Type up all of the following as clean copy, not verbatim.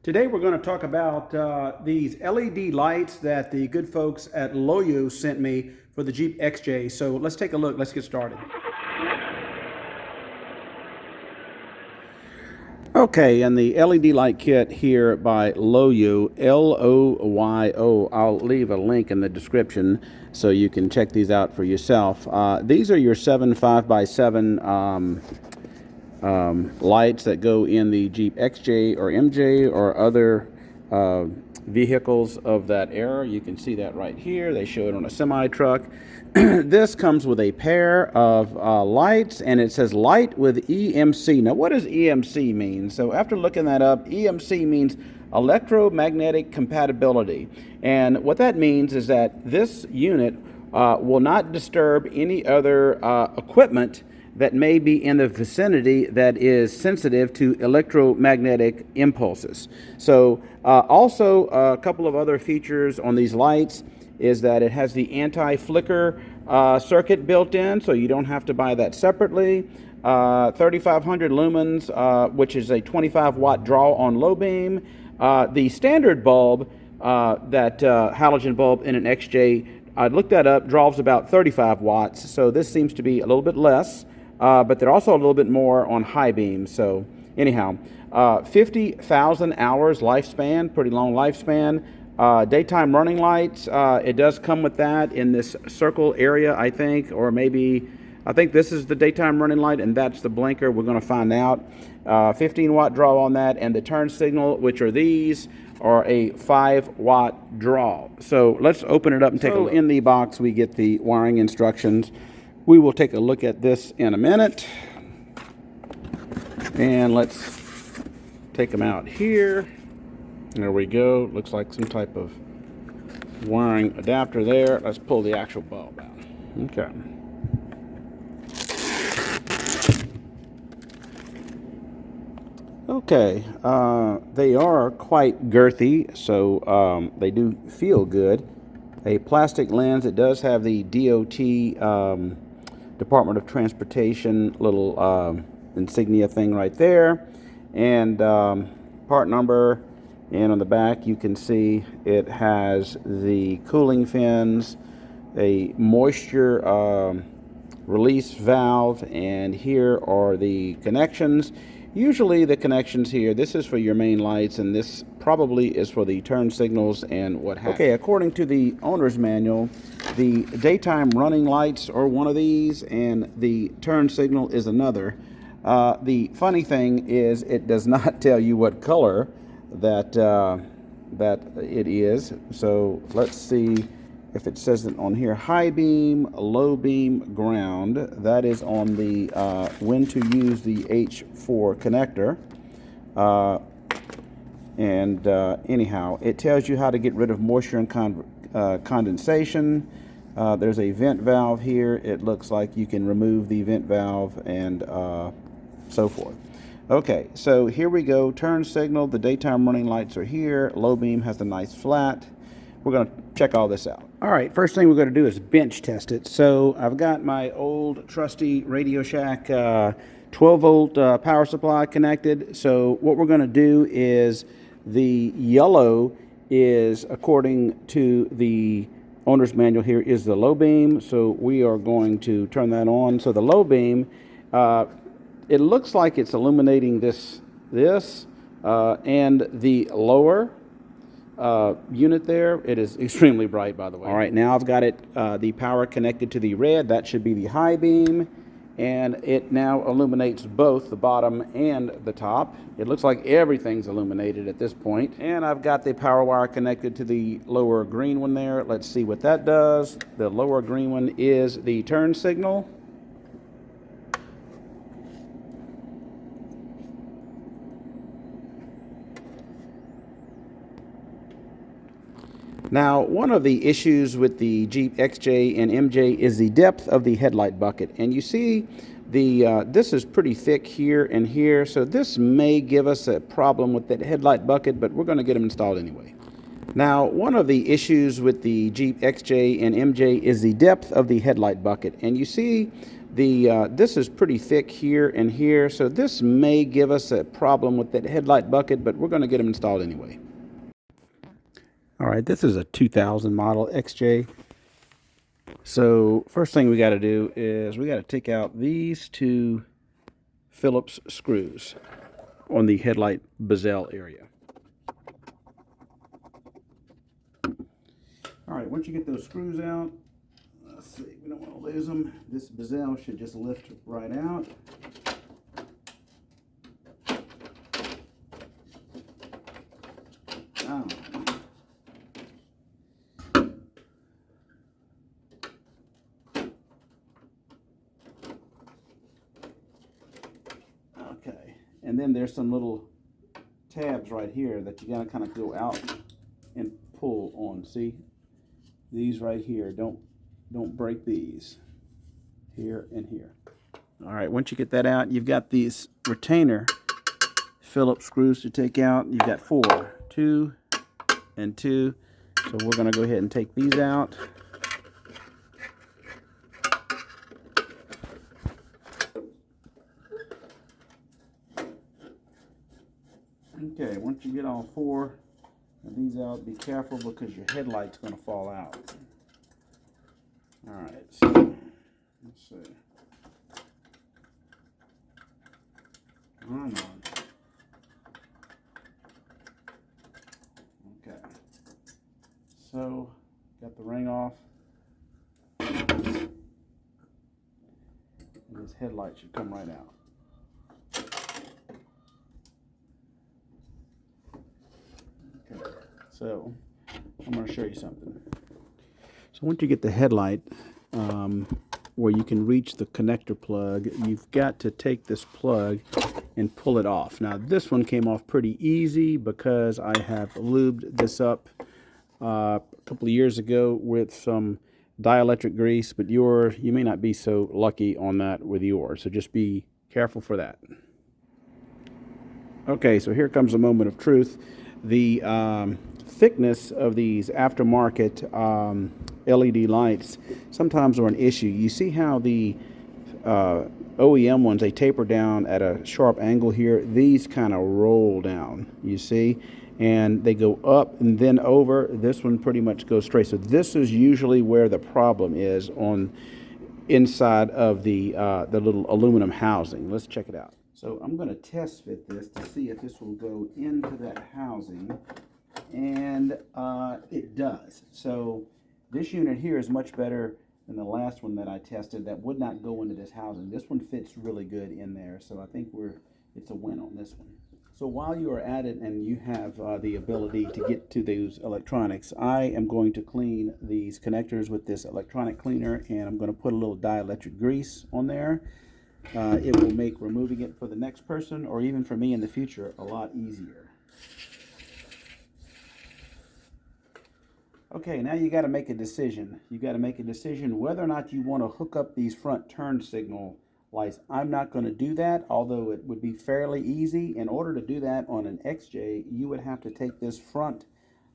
Today we're going to talk about these LED lights that the good folks at LOYO sent me for the Jeep XJ. So let's take a look. Let's get started. Okay, and the LED light kit here by LOYO, L-O-Y-O. I'll leave a link in the description so you can check these out for yourself. These are your 7 5x7 lights that go in the Jeep XJ or MJ or other vehicles of that era. You can see that right here. They show it on a semi truck. This comes with a pair of lights, and it says light with EMC. Now, what does EMC mean? So after looking that up, EMC means electromagnetic compatibility. And what that means is that this unit will not disturb any other equipment that may be in the vicinity that is sensitive to electromagnetic impulses. So also a couple of other features on these lights is that it has the anti-flicker circuit built in, so you don't have to buy that separately. 3,500 lumens, which is a 25-watt draw on low beam. The standard bulb, that halogen bulb in an XJ, I looked that up, draws about 35 watts, so this seems to be a little bit less. But they're also a little bit more on high beam. So anyhow, 50,000 hours lifespan, pretty long lifespan. Daytime running lights, it does come with that in this circle area, I think, or maybe, I think this is the daytime running light and that's the blinker. We're going to find out. 15-watt draw on that, and the turn signal, which are these, are a 5-watt draw. So let's open it up and take a look. In the box, we get the wiring instructions. We will take a look at this in a minute. And let's take them out here. There we go. Looks like some type of wiring adapter there. Let's pull the actual bulb out. Okay. Okay. They are quite girthy, so they do feel good. A plastic lens. It does have the DOT Department of Transportation little insignia thing right there, and part number. And on the back you can see it has the cooling fins, a moisture release valve, and here are the connections. Usually the connections here, this is for your main lights, and this probably is for the turn signals and what have you. Okay, according to the owner's manual, the daytime running lights are one of these, and the turn signal is another. The funny thing is it does not tell you what color that it is. So let's see if it says it on here. High beam, low beam, ground. That is on the when to use the H4 connector. Anyhow, it tells you how to get rid of moisture and condensation. There's a vent valve here. It looks like you can remove the vent valve and so forth. Okay, so here we go. Turn signal. The daytime running lights are here. Low beam has the nice flat. We're going to check all this out. All right, first thing we're going to do is bench test it. So I've got my old trusty Radio Shack 12-volt power supply connected. So what we're going to do is the yellow is, according to the owner's manual here, is the low beam. So we are going to turn that on. So the low beam, it looks like it's illuminating this and the lower unit there. It is extremely bright, by the way. All right, now I've got it, the power connected to the red. That should be the high beam, and it now illuminates both the bottom and the top. It looks like everything's illuminated at this point. And I've got the power wire connected to the lower green one there. Let's see what that does. The lower green one is the turn signal. Now, one of the issues with the Jeep XJ and MJ is the depth of the headlight bucket. And you see this is pretty thick here and here, so this may give us a problem with that headlight bucket, but we're going to get them installed anyway. Now, one of the issues with the Jeep XJ and MJ is the depth of the headlight bucket. And you see This is pretty thick here and here, so this may give us a problem with that headlight bucket, but we're going to get them installed anyway. All right, this is a 2000 model XJ. So first thing we got to do is we got to take out these two Phillips screws on the headlight bezel area. All right, once you get those screws out, let's see, we don't want to lose them. This bezel should just lift right out. Oh. Okay, and then there's some little tabs right here that you gotta kind of go out and pull on. See, these right here, don't break these here and here. All right, once you get that out, you've got these retainer Phillips screws to take out. You've got 4, 2 and 2. So we're going to go ahead and take these out. Okay, once you get all 4 of these out, be careful because your headlight's going to fall out. All right, so let's see. Come on. Okay. So, got the ring off. And this headlight should come right out. Okay. So, I'm going to show you something. So once you get the headlight where you can reach the connector plug, you've got to take this plug and pull it off. Now this one came off pretty easy because I have lubed this up a couple of years ago with some dielectric grease, but you may not be so lucky on that with yours, so just be careful for that. Okay, so here comes a moment of truth. The thickness of these aftermarket LED lights sometimes are an issue. You see how the OEM ones, they taper down at a sharp angle here. These kind of roll down, you see, and they go up and then over. This one pretty much goes straight. So this is usually where the problem is on inside of the little aluminum housing. Let's check it out. So I'm going to test fit this to see if this will go into that housing, and it does. So this unit here is much better than the last one that I tested that would not go into this housing. This one fits really good in there, so I think it's a win on this one. So while you are at it and you have the ability to get to those electronics, I am going to clean these connectors with this electronic cleaner, and I'm going to put a little dielectric grease on there. It will make removing it for the next person, or even for me in the future, a lot easier. Okay, now you got to make a decision. You got to make a decision whether or not you want to hook up these front turn signal lights. I'm not going to do that, although it would be fairly easy. In order to do that on an XJ, you would have to take this front,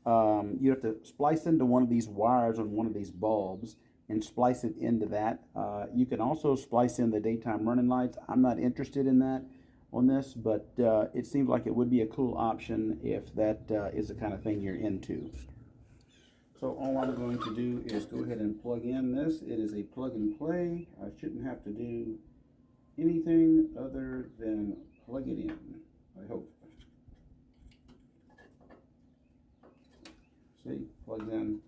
you have to splice into one of these wires on one of these bulbs and splice it into that. You can also splice in the daytime running lights. I'm not interested in that on this, but it seems like it would be a cool option if that is the kind of thing you're into. So all I'm going to do is go ahead and plug in this. It is a plug and play. I shouldn't have to do anything other than plug it in, I hope. See, plugs in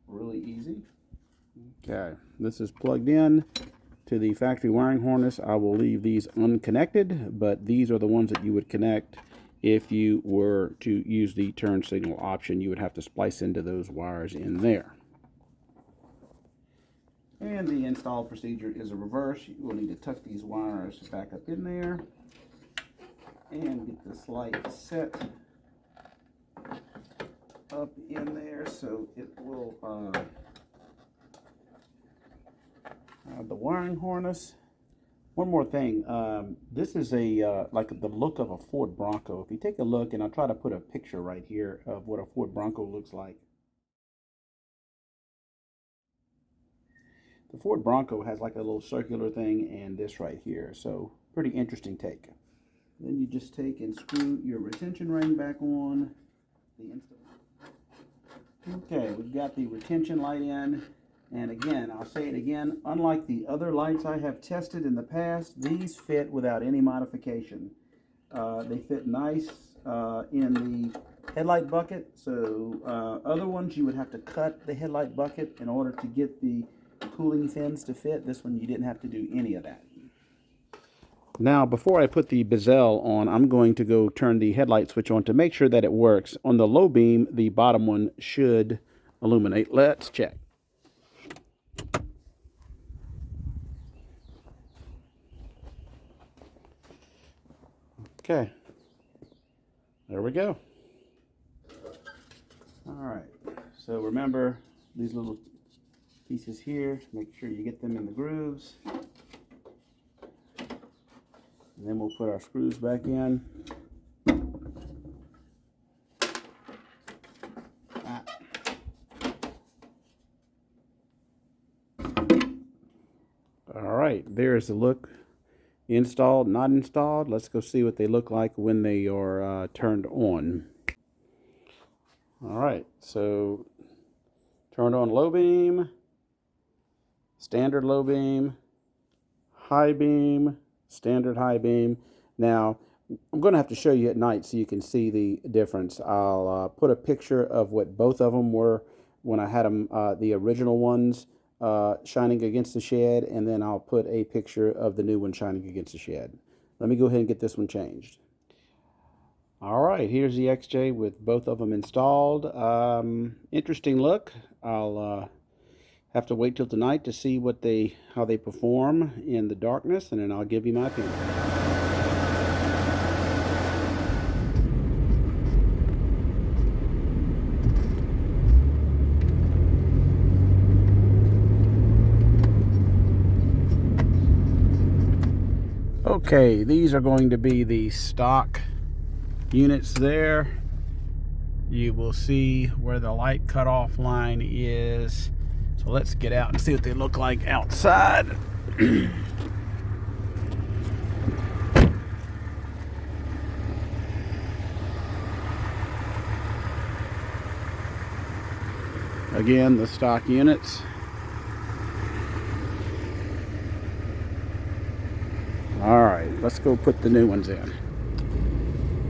really easy. Okay, this is plugged in to the factory wiring harness. I will leave these unconnected, but these are the ones that you would connect. If you were to use the turn signal option, you would have to splice into those wires in there. And the install procedure is a reverse. You will need to tuck these wires back up in there and get this light set up in there so it will have the wiring harness. One more thing, this is a like the look of a Ford Bronco. If you take a look, and I'll try to put a picture right here of what a Ford Bronco looks like. The Ford Bronco has like a little circular thing and this right here. So pretty interesting take. Then you just take and screw your retention ring back on. Okay, we've got the retention light in. And again, I'll say it again, unlike the other lights I have tested in the past, these fit without any modification. They fit nice in the headlight bucket. So other ones you would have to cut the headlight bucket in order to get the cooling fins to fit. This one you didn't have to do any of that. Now, before I put the bezel on, I'm going to go turn the headlight switch on to make sure that it works. On the low beam, the bottom one should illuminate. Let's check. Okay, there we go. All right, so remember these little pieces here, make sure you get them in the grooves. And then we'll put our screws back in. All right, there's the look. Installed, not installed. Let's go see what they look like when they are turned on. All right, so turned on low beam, standard low beam, high beam, standard high beam. Now, I'm going to have to show you at night so you can see the difference. I'll put a picture of what both of them were when I had them, the original ones, shining against the shed, and then I'll put a picture of the new one shining against the shed. Let me go ahead and get this one changed. All right, here's the XJ with both of them installed. Interesting look. I'll have to wait till tonight to see what how they perform in the darkness, and then I'll give you my opinion. Okay, these are going to be the stock units there. You will see where the light cutoff line is. So let's get out and see what they look like outside. Again, the stock units. All right, let's go put the new ones in.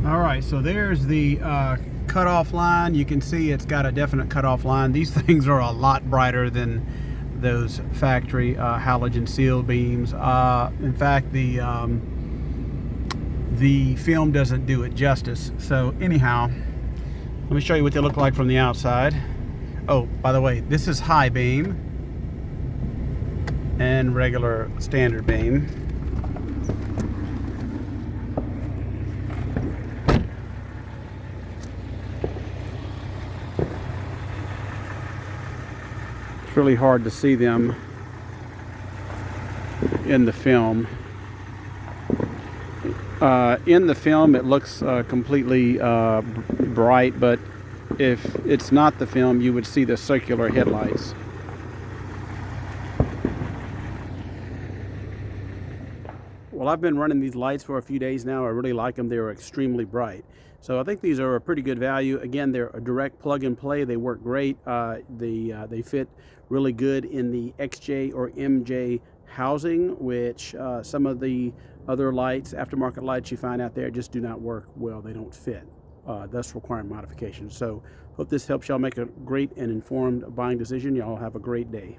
All right, so there's the cutoff line. You can see it's got a definite cutoff line. These things are a lot brighter than those factory halogen seal beams. In fact, the film doesn't do it justice. So anyhow, let me show you what they look like from the outside. Oh, by the way, this is high beam and regular standard beam. It's really hard to see them in the film. In the film it looks completely bright, but if it's not the film, you would see the circular headlights. Well, I've been running these lights for a few days now. I really like them. They're extremely bright. So I think these are a pretty good value. Again, they're a direct plug and play. They work great. They fit really good in the XJ or MJ housing, which some of the other lights, aftermarket lights you find out there, just do not work well. They don't fit, thus requiring modification. So hope this helps y'all make a great and informed buying decision. Y'all have a great day.